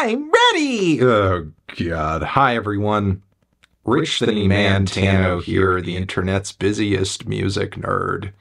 I'm ready! Oh, God. Hi, everyone. Rich the Man Tano here, the internet's busiest music nerd.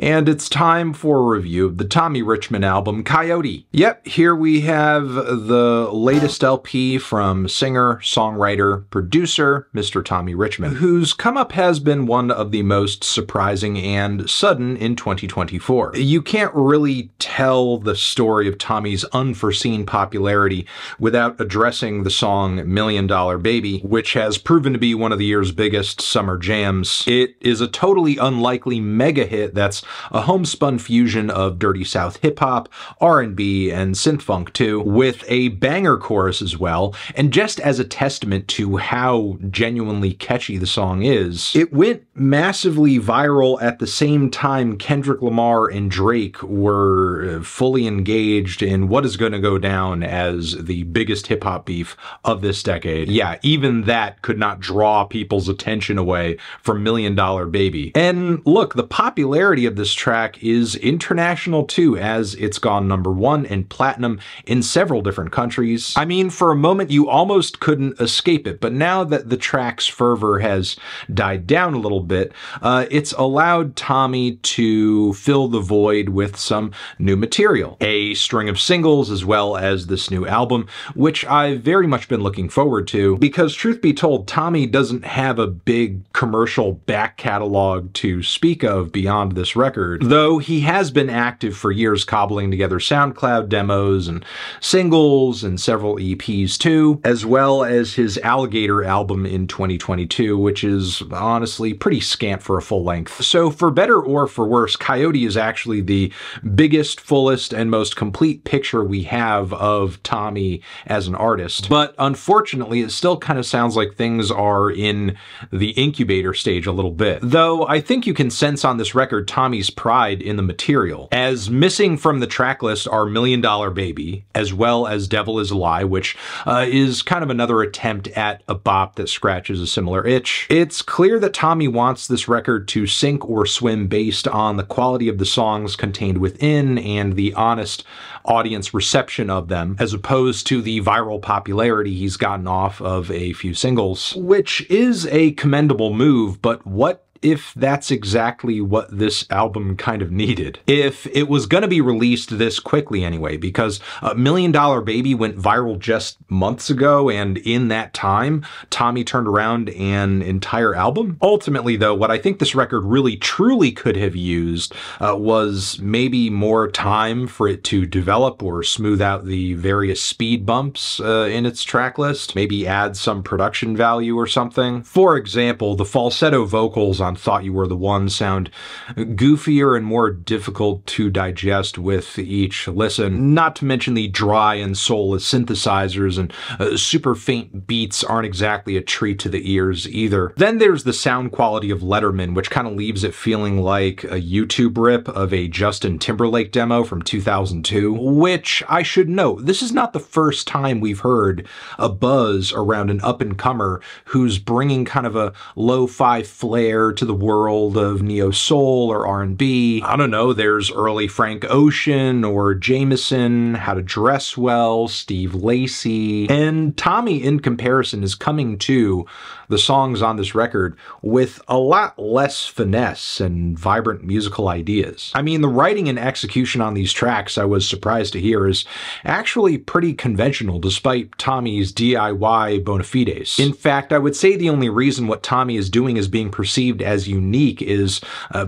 And it's time for a review of the Tommy Richman album, Coyote. Yep, here we have the latest LP from singer, songwriter, producer, Mr. Tommy Richman, whose come-up has been one of the most surprising and sudden in 2024. You can't really tell the story of Tommy's unforeseen popularity without addressing the song $1 Million Baby, which has proven to be one of the year's biggest summer jams. It is a totally unlikely mega hit that's a homespun fusion of dirty South hip-hop, R&B, and synth-funk too, with a banger chorus as well, and just as a testament to how genuinely catchy the song is, it went massively viral at the same time Kendrick Lamar and Drake were fully engaged in what is going to go down as the biggest hip-hop beef of this decade. Yeah, even that could not draw people's attention away from $1 Million Baby. And look, the popularity of this track is international too, as it's gone #1 and platinum in several different countries. I mean, for a moment you almost couldn't escape it, but now that the track's fervor has died down a little bit, it's allowed Tommy to fill the void with some new material. A string of singles as well as this new album, which I've very much been looking forward to, because truth be told, Tommy doesn't have a big commercial back catalog to speak of beyond this record, though he has been active for years cobbling together SoundCloud demos and singles and several EPs too, as well as his Alligator album in 2022, which is honestly pretty scant for a full length. So for better or for worse, Coyote is actually the biggest, fullest, and most complete picture we have of Tommy as an artist. But unfortunately, it still kind of sounds like things are in the incubator stage a little bit. Though I think you can sense on this record Tommy's pride in the material, as missing from the track list are $1 Million Baby, as well as Devil Is a Lie, which is kind of another attempt at a bop that scratches a similar itch. It's clear that Tommy wants this record to sink or swim based on the quality of the songs contained within and the honest audience reception of them, as opposed to the viral popularity he's gotten off of a few singles, which is a commendable move, but what if that's exactly what this album kind of needed? If it was gonna be released this quickly anyway, because $1 Million Baby went viral just months ago, and in that time, Tommy turned around an entire album? Ultimately though, what I think this record really truly could have used was maybe more time for it to develop or smooth out the various speed bumps in its track list, maybe add some production value or something. For example, the falsetto vocals on Thought You Were the One sound goofier and more difficult to digest with each listen, not to mention the dry and soulless synthesizers and super faint beats aren't exactly a treat to the ears either. Then there's the sound quality of Letterman, which kind of leaves it feeling like a YouTube rip of a Justin Timberlake demo from 2002, which I should note, this is not the first time we've heard a buzz around an up-and-comer who's bringing kind of a lo-fi flair to the world of neo-soul or R&B. I don't know, there's early Frank Ocean or Jameson, How to Dress Well, Steve Lacy, and Tommy in comparison is coming to the songs on this record with a lot less finesse and vibrant musical ideas. I mean, the writing and execution on these tracks, I was surprised to hear, is actually pretty conventional despite Tommy's DIY bona fides. In fact, I would say the only reason what Tommy is doing is being perceived as unique is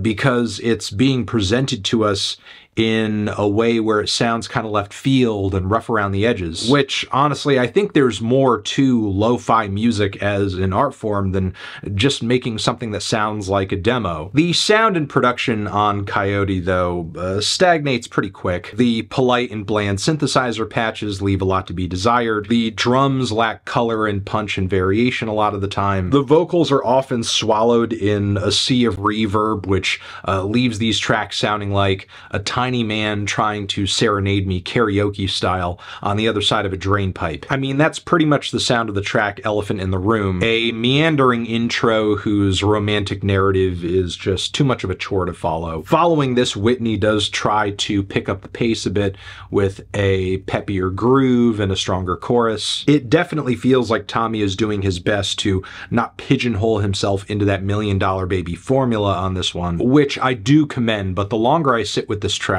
because it's being presented to us in a way where it sounds kind of left field and rough around the edges, which honestly I think there's more to lo-fi music as an art form than just making something that sounds like a demo. The sound and production on Coyote though stagnates pretty quick. The polite and bland synthesizer patches leave a lot to be desired. The drums lack color and punch and variation a lot of the time. The vocals are often swallowed in a sea of reverb, which leaves these tracks sounding like a tiny tiny man trying to serenade me karaoke style on the other side of a drain pipe. I mean, that's pretty much the sound of the track Elephant in the Room, a meandering intro whose romantic narrative is just too much of a chore to follow. Following this, Whitney does try to pick up the pace a bit with a peppier groove and a stronger chorus. It definitely feels like Tommy is doing his best to not pigeonhole himself into that $1 Million Baby formula on this one, which I do commend, but the longer I sit with this track,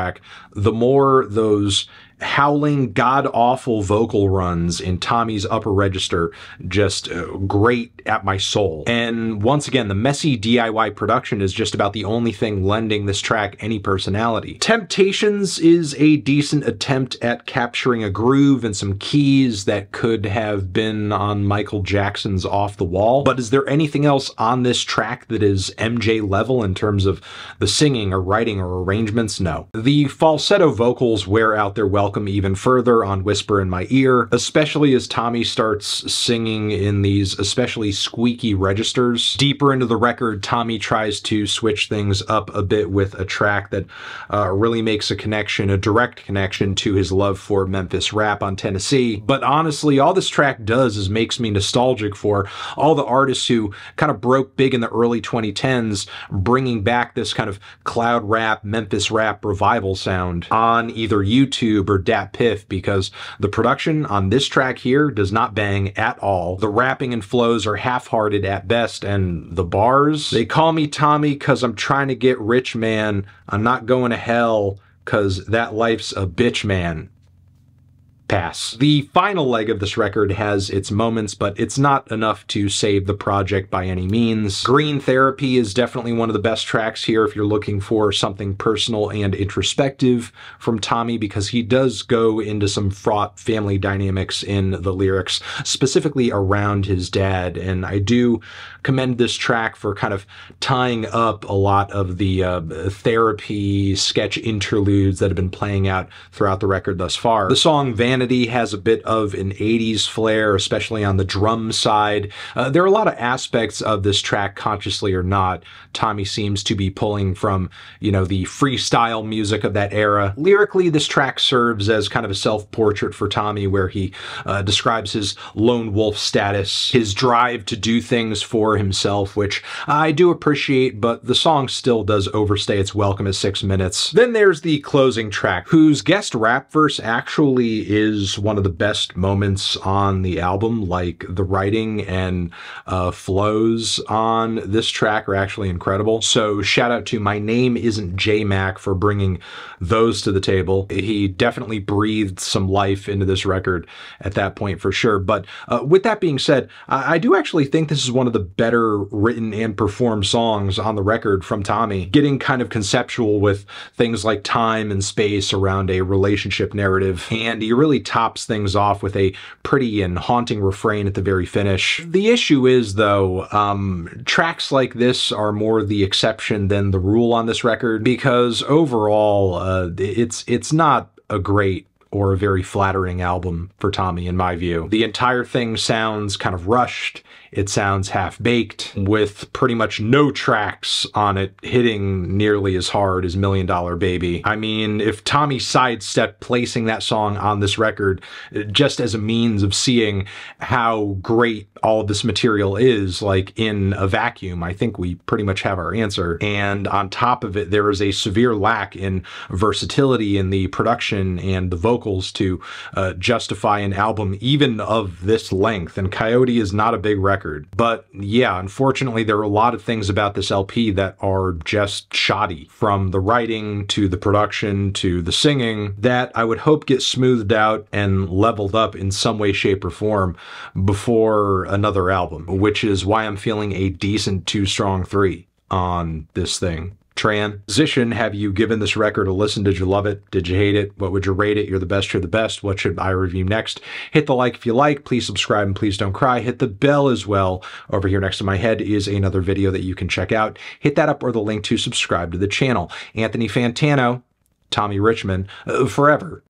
the more those howling, god-awful vocal runs in Tommy's upper register just grate at my soul. And once again, the messy DIY production is just about the only thing lending this track any personality. Temptations is a decent attempt at capturing a groove and some keys that could have been on Michael Jackson's Off the Wall, but is there anything else on this track that is MJ level in terms of the singing or writing or arrangements? No. The falsetto vocals wear out their welcome even further on Whisper in My Ear, especially as Tommy starts singing in these especially squeaky registers. Deeper into the record, Tommy tries to switch things up a bit with a track that really makes a connection, a direct connection to his love for Memphis rap on Tennessee. But honestly, all this track does is makes me nostalgic for all the artists who kind of broke big in the early 2010s, bringing back this kind of cloud rap, Memphis rap revival sound on either YouTube or Dat Piff, because the production on this track here does not bang at all. The rapping and flows are half-hearted at best, and the bars, they call me Tommy cause I'm trying to get rich, man. I'm not going to hell cause that life's a bitch, man. Pass. The final leg of this record has its moments, but it's not enough to save the project by any means. Green Therapy is definitely one of the best tracks here if you're looking for something personal and introspective from Tommy, because he does go into some fraught family dynamics in the lyrics, specifically around his dad, and I do commend this track for kind of tying up a lot of the therapy sketch interludes that have been playing out throughout the record thus far. The song Vanity has a bit of an 80s flair, especially on the drum side. There are a lot of aspects of this track, consciously or not, Tommy seems to be pulling from, you know, the freestyle music of that era. Lyrically, this track serves as kind of a self-portrait for Tommy, where he describes his lone wolf status, his drive to do things for himself, which I do appreciate, but the song still does overstay its welcome at 6 minutes. Then there's the closing track, whose guest rap verse actually is one of the best moments on the album. Like, the writing and flows on this track are actually incredible. So shout out to My Name Isn't J-Mac for bringing those to the table. He definitely breathed some life into this record at that point for sure. But with that being said, I do actually think this is one of the better written and performed songs on the record from Tommy, getting kind of conceptual with things like time and space around a relationship narrative, and he really tops things off with a pretty and haunting refrain at the very finish. The issue is, though, tracks like this are more the exception than the rule on this record, because overall, it's not a great or a very flattering album for Tommy, in my view. The entire thing sounds kind of rushed. It sounds half-baked, with pretty much no tracks on it hitting nearly as hard as $1 Million Baby. I mean, if Tommy sidestepped placing that song on this record just as a means of seeing how great all of this material is, like in a vacuum, I think we pretty much have our answer. And on top of it, there is a severe lack in versatility in the production and the vocals to justify an album even of this length, and Coyote is not a big record. But yeah, unfortunately, there are a lot of things about this LP that are just shoddy, from the writing to the production to the singing, that I would hope get smoothed out and leveled up in some way, shape, or form before another album, which is why I'm feeling a decent 2 strong 3 on this thing. Transition, have you given this record a listen? Did you love it? Did you hate it? What would you rate it? You're the best, you're the best. What should I review next? Hit the like if you like. Please subscribe and please don't cry. Hit the bell as well. Over here next to my head is another video that you can check out. Hit that up or the link to subscribe to the channel. Anthony Fantano, Tommy Richman, forever.